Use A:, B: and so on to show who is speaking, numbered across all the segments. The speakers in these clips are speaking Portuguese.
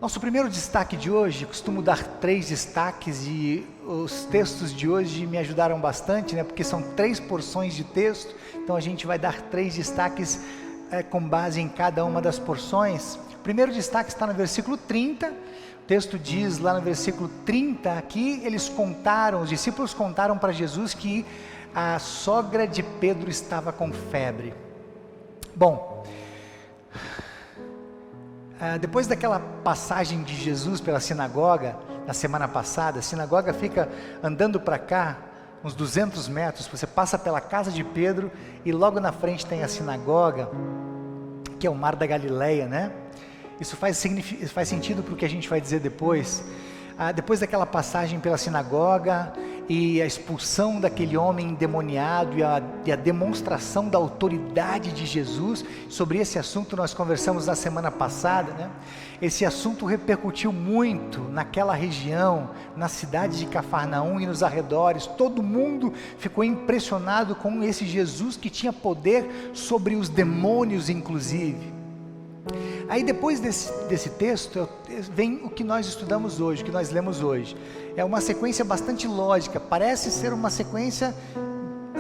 A: Nosso primeiro destaque de hoje, costumo dar 3 destaques e os textos de hoje me ajudaram bastante, né? Porque são 3 porções de texto, então a gente vai dar 3 destaques com base em cada uma das porções. O primeiro destaque está no versículo 30, o texto diz lá no versículo 30, aqui os discípulos contaram para Jesus que a sogra de Pedro estava com febre. Bom, depois daquela passagem de Jesus pela sinagoga, na semana passada, a sinagoga fica andando para cá, uns 200 metros, você passa pela casa de Pedro e logo na frente tem a sinagoga, que é o Mar da Galileia, né? Isso faz sentido para o que a gente vai dizer depois. Depois daquela passagem pela sinagoga e a expulsão daquele homem endemoniado e a demonstração da autoridade de Jesus, sobre esse assunto nós conversamos na semana passada, né? Esse assunto repercutiu muito naquela região, na cidade de Cafarnaum e nos arredores. Todo mundo ficou impressionado com esse Jesus que tinha poder sobre os demônios inclusive. Aí depois desse texto vem o que nós estudamos hoje, o que nós lemos hoje. É uma sequência bastante lógica, parece ser uma sequência,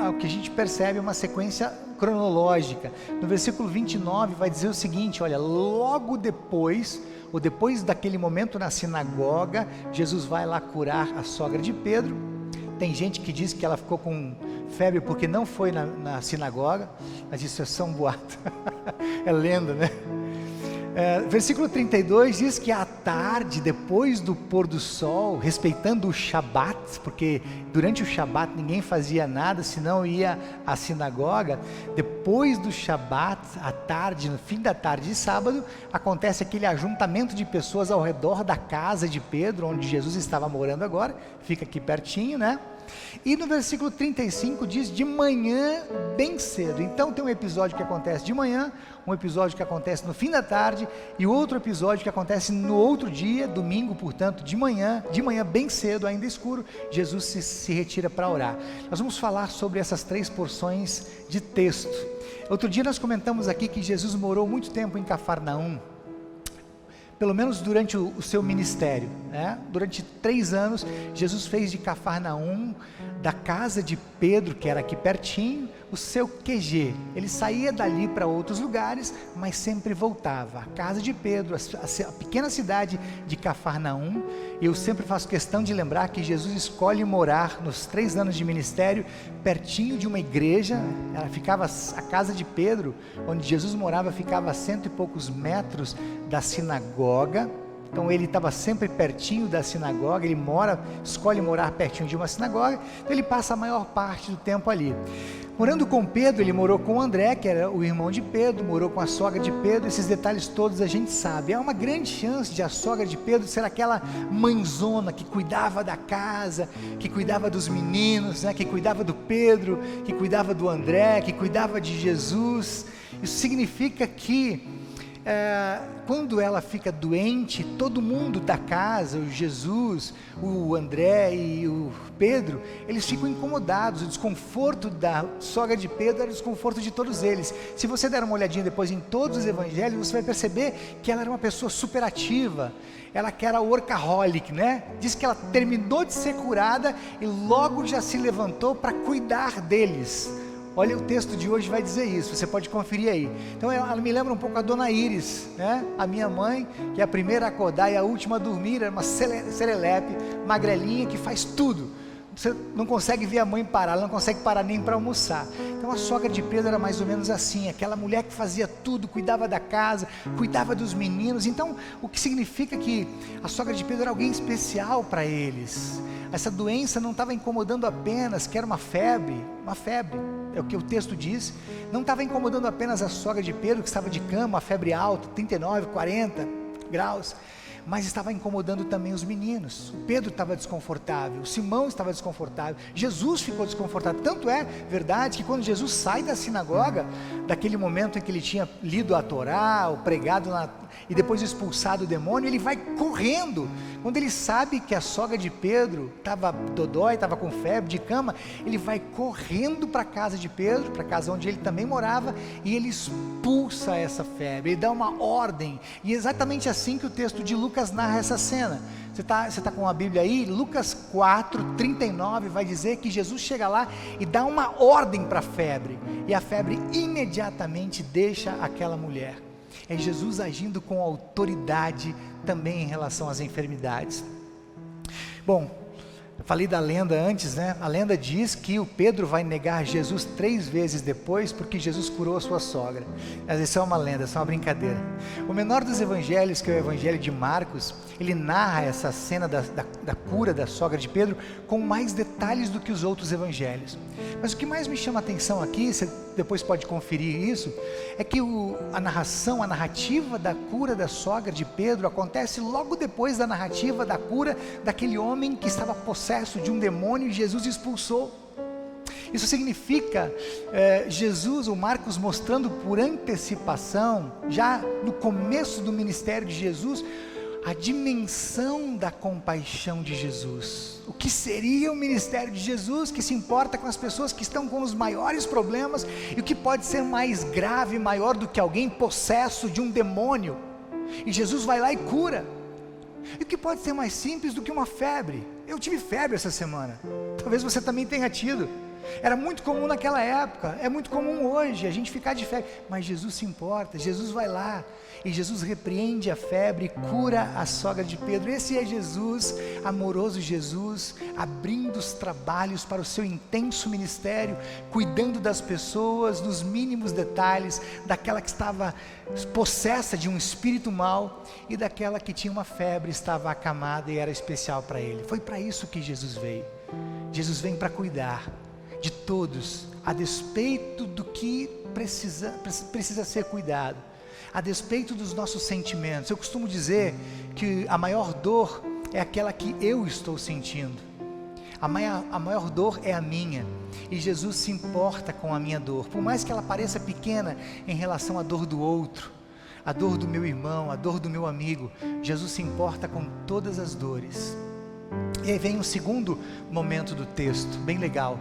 A: o que a gente percebe, uma sequência cronológica. No versículo 29 vai dizer o seguinte, olha, logo depois, ou depois daquele momento na sinagoga, Jesus vai lá curar a sogra de Pedro. Tem gente que diz que ela ficou com febre porque não foi na sinagoga, mas isso é só um boato, é lenda, né? Versículo 32 diz que à tarde, depois do pôr do sol, respeitando o Shabat, porque durante o Shabat ninguém fazia nada, senão ia à sinagoga. Depois do Shabat, à tarde, no fim da tarde de sábado, acontece aquele ajuntamento de pessoas ao redor da casa de Pedro, onde Jesus estava morando agora, fica aqui pertinho, né? E no versículo 35 diz de manhã bem cedo. Então tem um episódio que acontece de manhã, um episódio que acontece no fim da tarde e outro episódio que acontece no outro dia, domingo, portanto, de manhã bem cedo, ainda escuro, Jesus se retira para orar. Nós vamos falar sobre essas 3 porções de texto. Outro dia nós comentamos aqui que Jesus morou muito tempo em Cafarnaum, pelo menos durante o seu ministério, né? Durante 3 anos, Jesus fez de Cafarnaum, da casa de Pedro, que era aqui pertinho, o seu QG. Ele saía dali para outros lugares, mas sempre voltava. A casa de Pedro, a pequena cidade de Cafarnaum. Eu sempre faço questão de lembrar que Jesus escolhe morar nos 3 anos de ministério, pertinho de uma igreja. A casa de Pedro, onde Jesus morava, ficava a 100 e poucos metros da sinagoga. Então ele estava sempre pertinho da sinagoga, ele escolhe morar pertinho de uma sinagoga, então ele passa a maior parte do tempo ali. Morando com Pedro, ele morou com André, que era o irmão de Pedro, morou com a sogra de Pedro, esses detalhes todos a gente sabe. Há uma grande chance de a sogra de Pedro ser aquela mãezona que cuidava da casa, que cuidava dos meninos, né, que cuidava do Pedro, que cuidava do André, que cuidava de Jesus. Isso significa que quando ela fica doente, todo mundo da casa, o Jesus, o André e o Pedro, eles ficam incomodados. O desconforto da sogra de Pedro era o desconforto de todos eles. Se você der uma olhadinha depois em todos os evangelhos, você vai perceber que ela era uma pessoa superativa, ela que era workaholic, né? Diz que ela terminou de ser curada e logo já se levantou para cuidar deles. Olha, o texto de hoje vai dizer isso, você pode conferir aí. Então ela me lembra um pouco a Dona Iris, né? A minha mãe, que é a primeira a acordar e a última a dormir, é uma serelepe, magrelinha, que faz tudo. Você não consegue ver a mãe parar, ela não consegue parar nem para almoçar. Então a sogra de Pedro era mais ou menos assim, aquela mulher que fazia tudo, cuidava da casa, cuidava dos meninos. Então o que significa que a sogra de Pedro era alguém especial para eles. Essa doença não estava incomodando apenas, que era uma febre, é o que o texto diz, não estava incomodando apenas a sogra de Pedro, que estava de cama, uma febre alta, 39, 40 graus, mas estava incomodando também os meninos. O Pedro estava desconfortável, o Simão estava desconfortável, Jesus ficou desconfortável. Tanto é verdade que quando Jesus sai da sinagoga, daquele momento em que ele tinha lido a Torá, ou pregado e depois expulsado o demônio, ele vai correndo. Quando ele sabe que a sogra de Pedro estava dodói, estava com febre, de cama, ele vai correndo para a casa de Pedro, para a casa onde ele também morava, e ele expulsa essa febre, ele dá uma ordem, e é exatamente assim que o texto de Lucas narra essa cena. Você tá com a Bíblia aí? Lucas 4:39 vai dizer que Jesus chega lá e dá uma ordem para a febre, e a febre imediatamente deixa aquela mulher. É Jesus agindo com autoridade também em relação às enfermidades. Bom, falei da lenda antes, né? A lenda diz que o Pedro vai negar Jesus 3 vezes depois, porque Jesus curou a sua sogra. Mas isso é uma lenda, isso é uma brincadeira. O menor dos evangelhos, que é o evangelho de Marcos, ele narra essa cena da cura da sogra de Pedro com mais detalhes do que os outros evangelhos. Mas o que mais me chama a atenção aqui, você depois pode conferir isso, é que a narrativa da cura da sogra de Pedro acontece logo depois da narrativa da cura daquele homem que estava possesso de um demônio e Jesus expulsou. Isso significa Jesus, ou Marcos, mostrando por antecipação, já no começo do ministério de Jesus, a dimensão da compaixão de Jesus. O que seria o ministério de Jesus, que se importa com as pessoas que estão com os maiores problemas, e o que pode ser mais grave, maior do que alguém possesso de um demônio, e Jesus vai lá e cura. E o que pode ser mais simples do que uma febre? Eu tive febre essa semana, talvez você também tenha tido. Era muito comum naquela época, é muito comum hoje a gente ficar de febre, mas Jesus se importa, Jesus vai lá, e Jesus repreende a febre, cura a sogra de Pedro. Esse é Jesus, amoroso Jesus, abrindo os trabalhos para o seu intenso ministério, cuidando das pessoas nos mínimos detalhes, daquela que estava possessa de um espírito mau, e daquela que tinha uma febre, estava acamada e era especial para ele. Foi para isso que Jesus veio. Jesus vem para cuidar de todos, a despeito do que precisa ser cuidado, a despeito dos nossos sentimentos. Eu costumo dizer que a maior dor é aquela que eu estou sentindo, a maior dor é a minha, e Jesus se importa com a minha dor, por mais que ela pareça pequena em relação à dor do outro, a dor do meu irmão, a dor do meu amigo. Jesus se importa com todas as dores. E aí vem o segundo momento do texto, bem legal.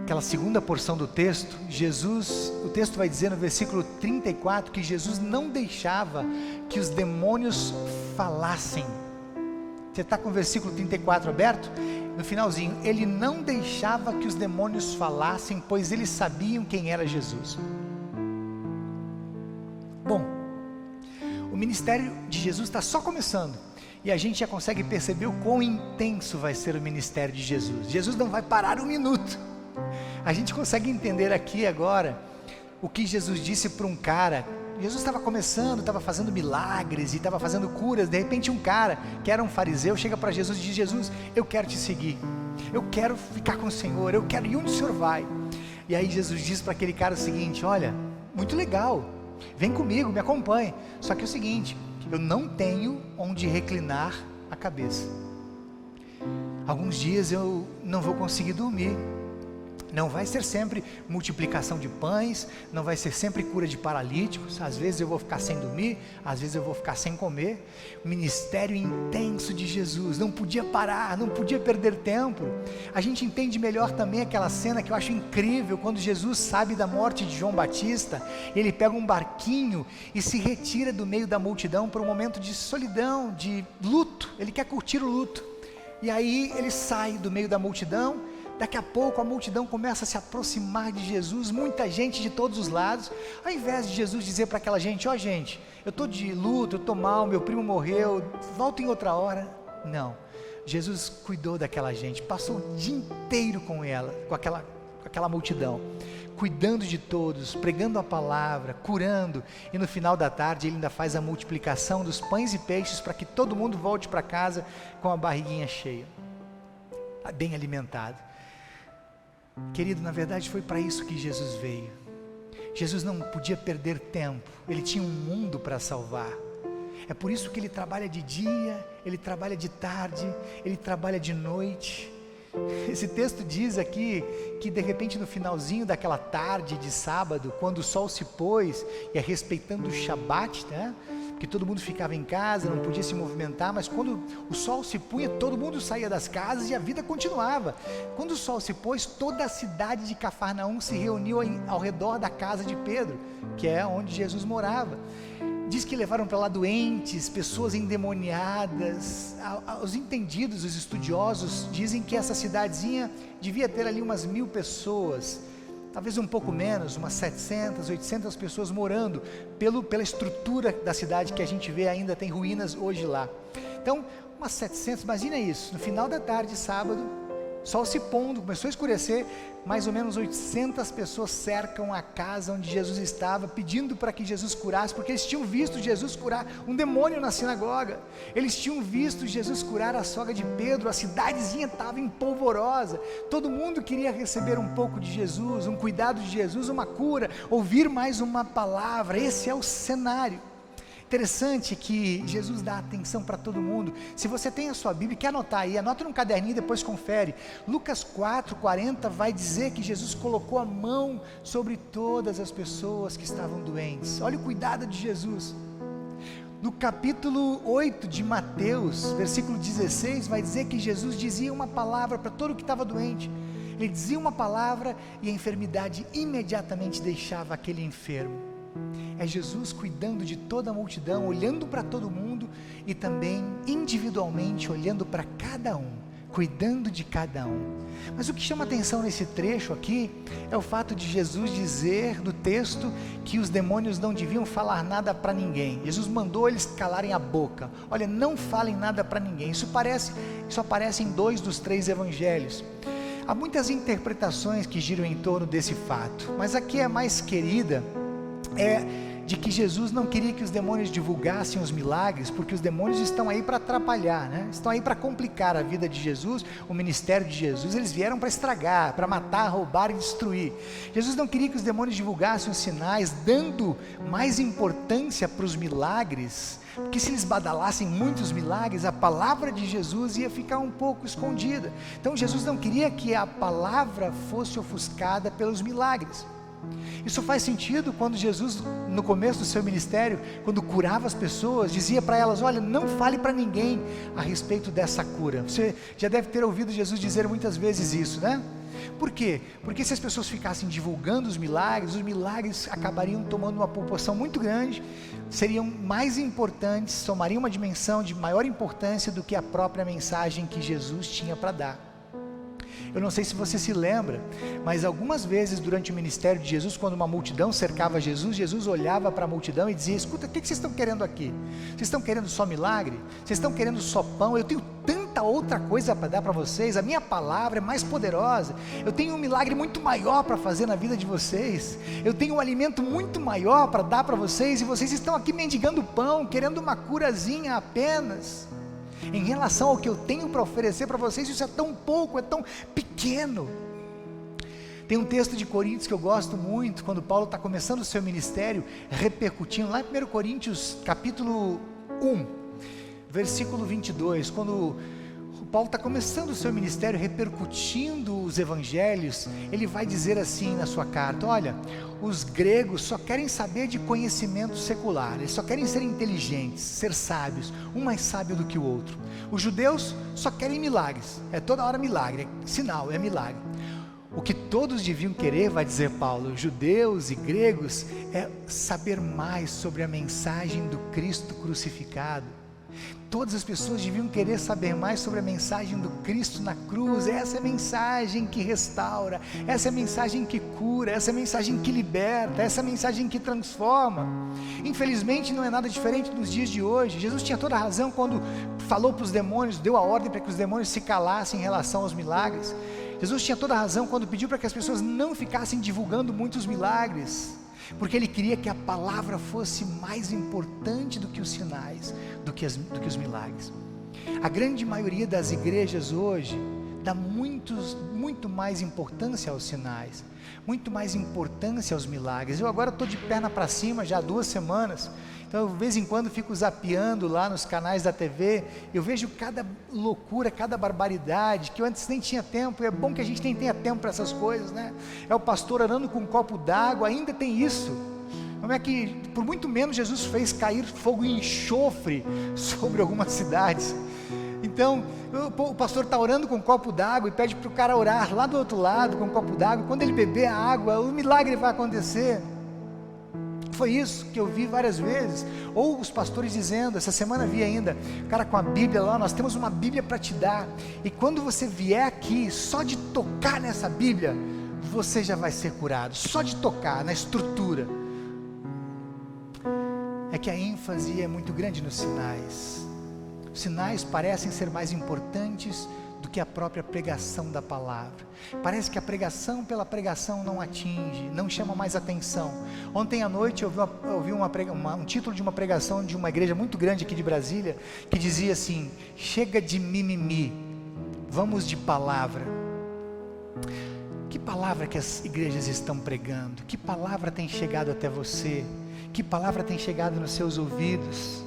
A: Aquela segunda porção do texto, o texto vai dizer no versículo 34 que Jesus não deixava que os demônios falassem. Você está com o versículo 34 aberto? No finalzinho, ele não deixava que os demônios falassem, pois eles sabiam quem era Jesus. Bom, o ministério de Jesus está só começando, e a gente já consegue perceber o quão intenso vai ser o ministério de Jesus. Jesus não vai parar um minuto. A gente consegue entender aqui agora o que Jesus disse para um cara. Jesus estava começando, estava fazendo milagres e estava fazendo curas. De repente um cara que era um fariseu chega para Jesus e diz: Jesus, eu quero te seguir, eu quero ficar com o Senhor, eu quero ir onde o Senhor vai. E aí Jesus diz para aquele cara o seguinte: olha, muito legal, vem comigo, me acompanhe, só que é o seguinte, eu não tenho onde reclinar a cabeça. Alguns dias eu não vou conseguir dormir. Não vai ser sempre multiplicação de pães, não vai ser sempre cura de paralíticos. Às vezes eu vou ficar sem dormir, às vezes eu vou ficar sem comer. O ministério intenso de Jesus, não podia parar, não podia perder tempo. A gente entende melhor também aquela cena que eu acho incrível, quando Jesus sabe da morte de João Batista, ele pega um barquinho e se retira do meio da multidão para um momento de solidão, de luto. Ele quer curtir o luto, e aí ele sai do meio da multidão. Daqui a pouco a multidão começa a se aproximar de Jesus, muita gente de todos os lados. Ao invés de Jesus dizer para aquela gente: ó gente, eu estou de luto, eu estou mal, meu primo morreu, volta em outra hora. Não, Jesus cuidou daquela gente, passou o dia inteiro com ela, com aquela multidão, cuidando de todos, pregando a palavra, curando, e no final da tarde ele ainda faz a multiplicação dos pães e peixes para que todo mundo volte para casa com a barriguinha cheia, bem alimentado. Querido, na verdade foi para isso que Jesus veio. Jesus não podia perder tempo, ele tinha um mundo para salvar. É por isso que ele trabalha de dia, ele trabalha de tarde, ele trabalha de noite. Esse texto diz aqui que de repente no finalzinho daquela tarde de sábado, quando o sol se pôs, e é respeitando o Shabat, né? que todo mundo ficava em casa, não podia se movimentar, mas quando o sol se punha, todo mundo saía das casas e a vida continuava. Quando o sol se pôs, toda a cidade de Cafarnaum se reuniu ao redor da casa de Pedro, que é onde Jesus morava. Diz que levaram para lá doentes, pessoas endemoniadas. Os entendidos, os estudiosos, dizem que essa cidadezinha devia ter ali umas 1000 pessoas, talvez um pouco menos, umas 700, 800 pessoas morando, pela estrutura da cidade que a gente vê ainda, tem ruínas hoje lá. Então, umas 700, imagina isso, no final da tarde, sábado, sol se pondo, começou a escurecer, mais ou menos 800 pessoas cercam a casa onde Jesus estava, pedindo para que Jesus curasse, porque eles tinham visto Jesus curar um demônio na sinagoga, eles tinham visto Jesus curar a sogra de Pedro, a cidadezinha estava empolvorosa, todo mundo queria receber um pouco de Jesus, um cuidado de Jesus, uma cura, ouvir mais uma palavra. Esse é o cenário. Interessante que Jesus dá atenção para todo mundo. Se você tem a sua Bíblia, quer anotar aí, anota num caderninho e depois confere. Lucas 4:40 vai dizer que Jesus colocou a mão sobre todas as pessoas que estavam doentes. Olha o cuidado de Jesus. No capítulo 8 de Mateus, versículo 16, vai dizer que Jesus dizia uma palavra para todo que estava doente. Ele dizia uma palavra e a enfermidade imediatamente deixava aquele enfermo. É Jesus cuidando de toda a multidão, olhando para todo mundo e também individualmente olhando para cada um, cuidando de cada um. Mas o que chama atenção nesse trecho aqui é o fato de Jesus dizer no texto que os demônios não deviam falar nada para ninguém. Jesus mandou eles calarem a boca. Olha, não falem nada para ninguém. Isso aparece em 2 dos 3 evangelhos. Há muitas interpretações que giram em torno desse fato, mas aqui a mais querida é de que Jesus não queria que os demônios divulgassem os milagres, porque os demônios estão aí para atrapalhar, né? Estão aí para complicar a vida de Jesus, o ministério de Jesus. Eles vieram para estragar, para matar, roubar e destruir. Jesus não queria que os demônios divulgassem os sinais, dando mais importância para os milagres, porque se eles badalassem muitos milagres, a palavra de Jesus ia ficar um pouco escondida. Então Jesus não queria que a palavra fosse ofuscada pelos milagres. Isso faz sentido quando Jesus, no começo do seu ministério, quando curava as pessoas, dizia para elas: olha, não fale para ninguém a respeito dessa cura. Você já deve ter ouvido Jesus dizer muitas vezes isso, né? Por quê? Porque se as pessoas ficassem divulgando os milagres acabariam tomando uma proporção muito grande, seriam mais importantes, tomariam uma dimensão de maior importância do que a própria mensagem que Jesus tinha para dar. Eu não sei se você se lembra, mas algumas vezes durante o ministério de Jesus, quando uma multidão cercava Jesus, Jesus olhava para a multidão e dizia: escuta, o que vocês estão querendo aqui? Vocês estão querendo só milagre? Vocês estão querendo só pão? Eu tenho tanta outra coisa para dar para vocês, a minha palavra é mais poderosa, eu tenho um milagre muito maior para fazer na vida de vocês, eu tenho um alimento muito maior para dar para vocês, e vocês estão aqui mendigando pão, querendo uma curazinha apenas. Em relação ao que eu tenho para oferecer para vocês, isso é tão pouco, é tão pequeno. Tem um texto de Coríntios que eu gosto muito, quando Paulo está começando o seu ministério, repercutindo, lá em 1 Coríntios capítulo 1, versículo 22, quando Paulo está começando o seu ministério, repercutindo os evangelhos, ele vai dizer assim na sua carta: olha, os gregos só querem saber de conhecimento secular, eles só querem ser inteligentes, ser sábios, um mais sábio do que o outro. Os judeus só querem milagres, é toda hora milagre, é sinal, é milagre. O que todos deviam querer, vai dizer Paulo, judeus e gregos, é saber mais sobre a mensagem do Cristo crucificado. Todas as pessoas deviam querer saber mais sobre a mensagem do Cristo na cruz. Essa é a mensagem que restaura, essa é a mensagem que cura, essa é a mensagem que liberta, essa é a mensagem que transforma. Infelizmente não é nada diferente nos dias de hoje. Jesus tinha toda a razão quando falou para os demônios, deu a ordem para que os demônios se calassem em relação aos milagres. Jesus tinha toda a razão quando pediu para que as pessoas não ficassem divulgando muitos milagres, porque ele queria que a palavra fosse mais importante do que os sinais, do que os milagres. A grande maioria das igrejas hoje dá muito mais importância aos sinais, muito mais importância aos milagres. Eu agora estou de perna para cima já há 2 semanas, então de vez em quando fico zapeando lá nos canais da TV, eu vejo cada loucura, cada barbaridade, que eu antes nem tinha tempo, e é bom que a gente nem tenha tempo para essas coisas, né? É o pastor orando com um copo d'água, ainda tem isso, Como é que por muito menos Jesus fez cair fogo e enxofre sobre algumas cidades? Então, o pastor está orando com um copo d'água e pede para o cara orar lá do outro lado com um copo d'água. Quando ele beber a água, o milagre vai acontecer. Foi isso que eu vi várias vezes. Ou os pastores dizendo, essa semana vi ainda, cara com a Bíblia lá, nós temos uma Bíblia para te dar, e quando você vier aqui, só de tocar nessa Bíblia, você já vai ser curado, só de tocar na estrutura. É que a ênfase é muito grande nos sinais. Os sinais parecem ser mais importantes do que a própria pregação da palavra. Parece que a pregação pela pregação não atinge, não chama mais atenção. Ontem à noite eu ouvi um título de uma pregação de uma igreja muito grande aqui de Brasília, que dizia assim: chega de mimimi, vamos de palavra. Que palavra que as igrejas estão pregando? Que palavra tem chegado até você? Que palavra tem chegado nos seus ouvidos?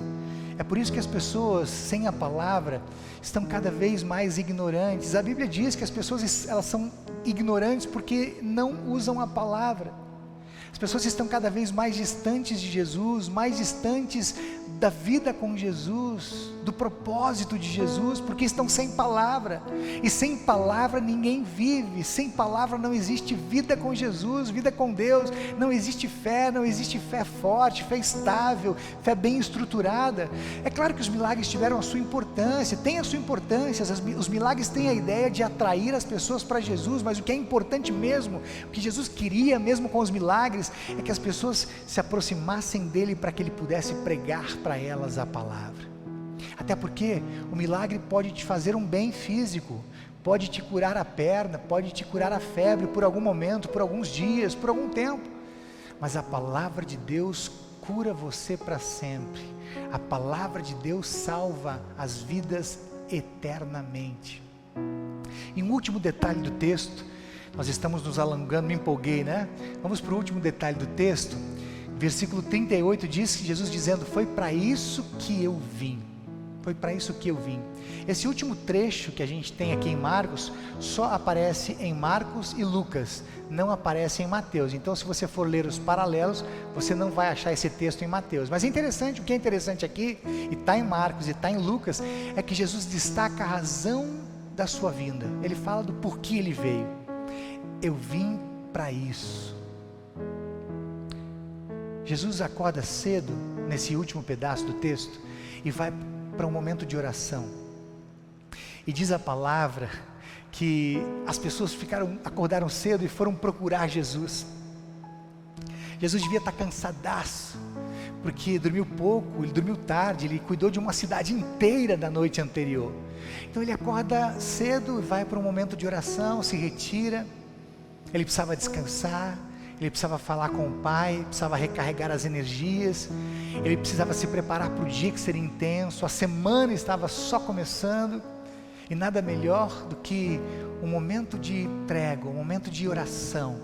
A: É por isso que as pessoas sem a palavra estão cada vez mais ignorantes. A Bíblia diz que as pessoas elas são ignorantes porque não usam a palavra. As pessoas estão cada vez mais distantes de Jesus, mais distantes da vida com Jesus, do propósito de Jesus, porque estão sem palavra, e sem palavra ninguém vive, sem palavra não existe vida com Jesus, vida com Deus, não existe fé forte, fé estável, fé bem estruturada. É claro que os milagres tiveram a sua importância, tem a sua importância, os milagres têm a ideia de atrair as pessoas para Jesus, mas o que é importante mesmo, o que Jesus queria mesmo com os milagres, é que as pessoas se aproximassem dele para que ele pudesse pregar para elas a palavra. Até porque o milagre pode te fazer um bem físico, pode te curar a perna, pode te curar a febre por algum momento, por alguns dias, por algum tempo, mas a palavra de Deus cura você para sempre. A palavra de Deus salva as vidas eternamente. E um último detalhe do texto, nós estamos nos alongando, me empolguei, né? Vamos para o último detalhe do texto. Versículo 38 diz que Jesus dizendo: foi para isso que eu vim. Foi para isso que eu vim. Esse último trecho que a gente tem aqui em Marcos, só aparece em Marcos e Lucas, não aparece em Mateus. Então, se você for ler os paralelos, você não vai achar esse texto em Mateus. Mas é interessante, o que é interessante aqui, e está em Marcos e está em Lucas, é que Jesus destaca a razão da sua vinda. Ele fala do porquê ele veio. Eu vim para isso. Jesus acorda cedo, nesse último pedaço do texto, e vai para um momento de oração. E diz a palavra que as pessoas acordaram cedo e foram procurar Jesus. Jesus devia estar cansadaço, porque dormiu pouco, ele dormiu tarde, ele cuidou de uma cidade inteira da noite anterior. Então ele acorda cedo e vai para um momento de oração, se retira. Ele precisava descansar, ele precisava falar com o Pai, precisava recarregar as energias, ele precisava se preparar para o dia que seria intenso, a semana estava só começando, e nada melhor do que um momento de trégua, um momento de oração,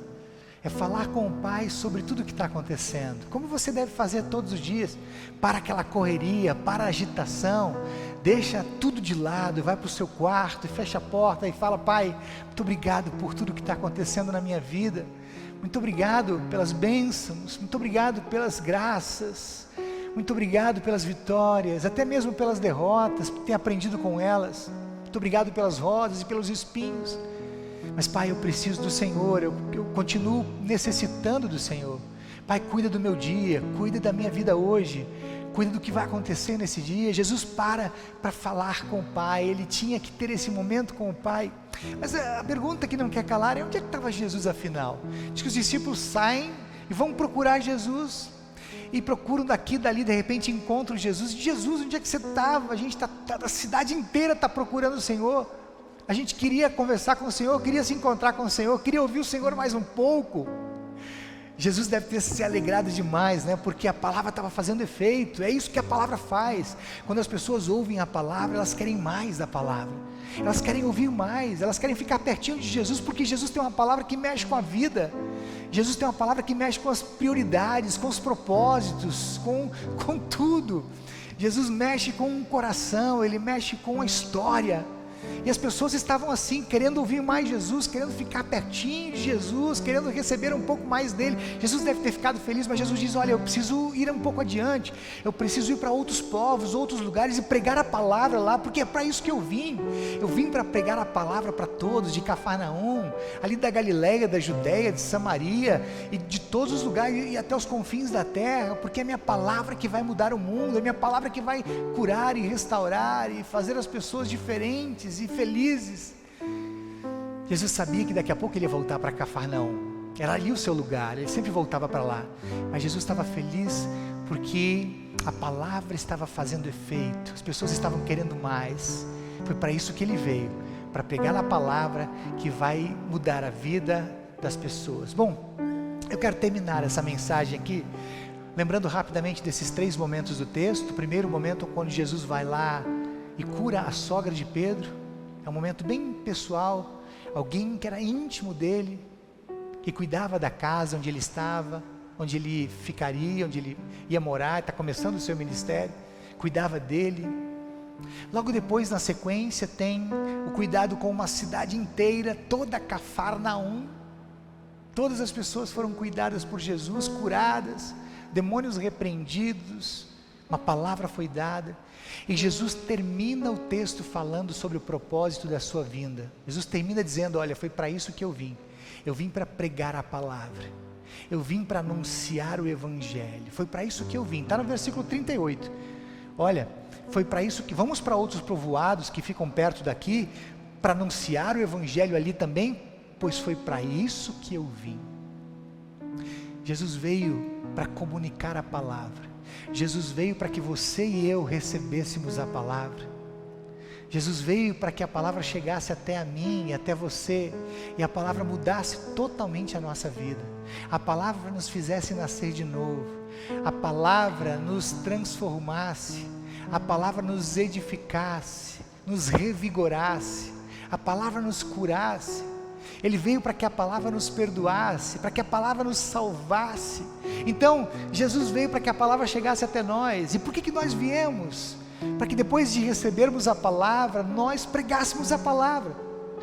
A: é falar com o Pai sobre tudo o que está acontecendo, como você deve fazer todos os dias. Para aquela correria, para a agitação, deixa tudo de lado, vai para o seu quarto e fecha a porta e fala: Pai, muito obrigado por tudo que está acontecendo na minha vida, muito obrigado pelas bênçãos, muito obrigado pelas graças, muito obrigado pelas vitórias, até mesmo pelas derrotas, por ter aprendido com elas, muito obrigado pelas rosas e pelos espinhos. Mas Pai, eu preciso do Senhor, eu continuo necessitando do Senhor. Pai, cuida do meu dia, cuida da minha vida hoje, cuida do que vai acontecer nesse dia. Jesus para falar com o Pai, ele tinha que ter esse momento com o Pai. Mas a pergunta que não quer calar é: onde é que estava Jesus afinal? Diz que os discípulos saem e vão procurar Jesus, e procuram daqui e dali, de repente encontram Jesus. Jesus, onde é que você estava? A gente a cidade inteira está procurando o Senhor. A gente queria conversar com o Senhor, queria se encontrar com o Senhor, queria ouvir o Senhor mais um pouco. Jesus deve ter se alegrado demais, né? Porque a palavra estava fazendo efeito. É isso que a palavra faz. Quando as pessoas ouvem a palavra, elas querem mais da palavra, elas querem ouvir mais, elas querem ficar pertinho de Jesus, porque Jesus tem uma palavra que mexe com a vida. Jesus tem uma palavra que mexe com as prioridades, com os propósitos, com tudo. Jesus mexe com o coração, ele mexe com a história. E as pessoas estavam assim, querendo ouvir mais Jesus, querendo ficar pertinho de Jesus, querendo receber um pouco mais dele. Jesus deve ter ficado feliz, mas Jesus diz: olha, eu preciso ir um pouco adiante, eu preciso ir para outros povos, outros lugares e pregar a palavra lá, porque é para isso que eu vim para pregar a palavra para todos, de Cafarnaum, ali da Galileia, da Judéia, de Samaria, e de todos os lugares, e até os confins da terra, porque é a minha palavra que vai mudar o mundo, é a minha palavra que vai curar e restaurar, e fazer as pessoas diferentes e felizes. Jesus sabia que daqui a pouco ele ia voltar para Cafarnaum, era ali o seu lugar, ele sempre voltava para lá, mas Jesus estava feliz porque a palavra estava fazendo efeito, as pessoas estavam querendo mais. Foi para isso que ele veio, para pregar a palavra que vai mudar a vida das pessoas. Bom, eu quero terminar essa mensagem aqui lembrando rapidamente desses 3 momentos do texto. O primeiro momento, quando Jesus vai lá e cura a sogra de Pedro, é um momento bem pessoal, alguém que era íntimo dele, que cuidava da casa onde ele estava, onde ele ficaria, onde ele ia morar, está começando o seu ministério, cuidava dele. Logo depois, na sequência, tem o cuidado com uma cidade inteira, toda Cafarnaum. Todas as pessoas foram cuidadas por Jesus, curadas, demônios repreendidos, uma palavra foi dada. E Jesus termina o texto falando sobre o propósito da sua vinda. Jesus termina dizendo: olha, foi para isso que eu vim para pregar a palavra, eu vim para anunciar o evangelho, foi para isso que eu vim. Está no versículo 38, olha, foi para isso que, vamos para outros povoados que ficam perto daqui, para anunciar o evangelho ali também, pois foi para isso que eu vim. Jesus veio para comunicar a palavra, Jesus veio para que você e eu recebêssemos a palavra, Jesus veio para que a palavra chegasse até a mim e até você, e a palavra mudasse totalmente a nossa vida, a palavra nos fizesse nascer de novo, a palavra nos transformasse, a palavra nos edificasse, nos revigorasse, a palavra nos curasse. Ele veio para que a palavra nos perdoasse, para que a palavra nos salvasse. Então, Jesus veio para que a palavra chegasse até nós. E por que nós viemos? Para que depois de recebermos a palavra, nós pregássemos a palavra.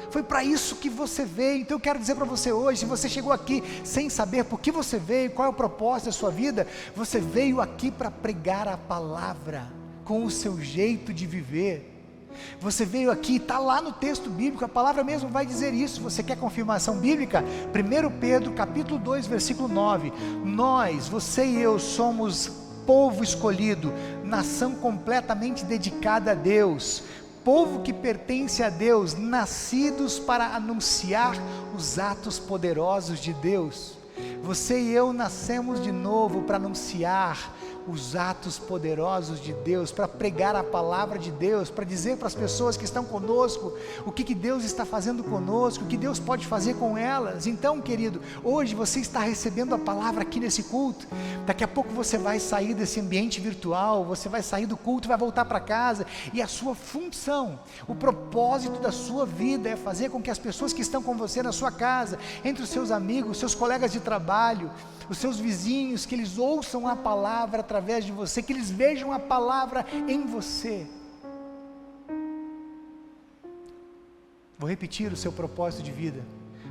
A: Foi para isso que você veio. Então eu quero dizer para você hoje, se você chegou aqui sem saber por que você veio, qual é o propósito da sua vida, você veio aqui para pregar a palavra, com o seu jeito de viver. Você veio aqui, está lá no texto bíblico, a palavra mesmo vai dizer isso. Você quer confirmação bíblica? 1 Pedro capítulo 2, versículo 9. Nós, você e eu, somos povo escolhido, nação completamente dedicada a Deus, povo que pertence a Deus, nascidos para anunciar os atos poderosos de Deus. Você e eu nascemos de novo para anunciar os atos poderosos de Deus, para pregar a palavra de Deus, para dizer para as pessoas que estão conosco o que Deus está fazendo conosco, o que Deus pode fazer com elas. Então, querido, hoje você está recebendo a palavra aqui nesse culto. Daqui a pouco você vai sair desse ambiente virtual, você vai sair do culto, vai voltar para casa, e a sua função, o propósito da sua vida é fazer com que as pessoas que estão com você na sua casa, entre os seus amigos, seus colegas de trabalho, os seus vizinhos, que eles ouçam a palavra através de você, que eles vejam a palavra em você. Vou repetir o seu propósito de vida.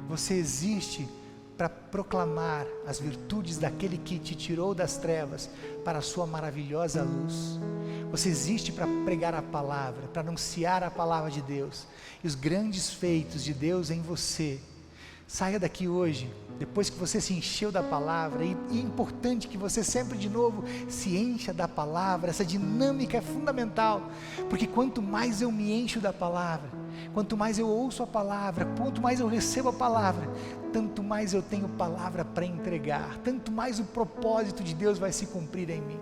A: Você existe para proclamar as virtudes daquele que te tirou das trevas para a sua maravilhosa luz. Você existe para pregar a palavra, para anunciar a palavra de Deus e os grandes feitos de Deus em você. Saia daqui hoje, depois que você se encheu da palavra, e é importante que você sempre de novo se encha da palavra. Essa dinâmica é fundamental, porque quanto mais eu me encho da palavra, quanto mais eu ouço a palavra, quanto mais eu recebo a palavra, tanto mais eu tenho palavra para entregar, tanto mais o propósito de Deus vai se cumprir em mim.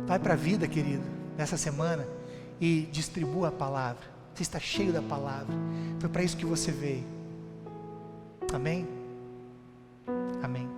A: Vai para a vida, querido, nessa semana, e distribua a palavra. Você está cheio da palavra, foi para isso que você veio. Amém? Amém.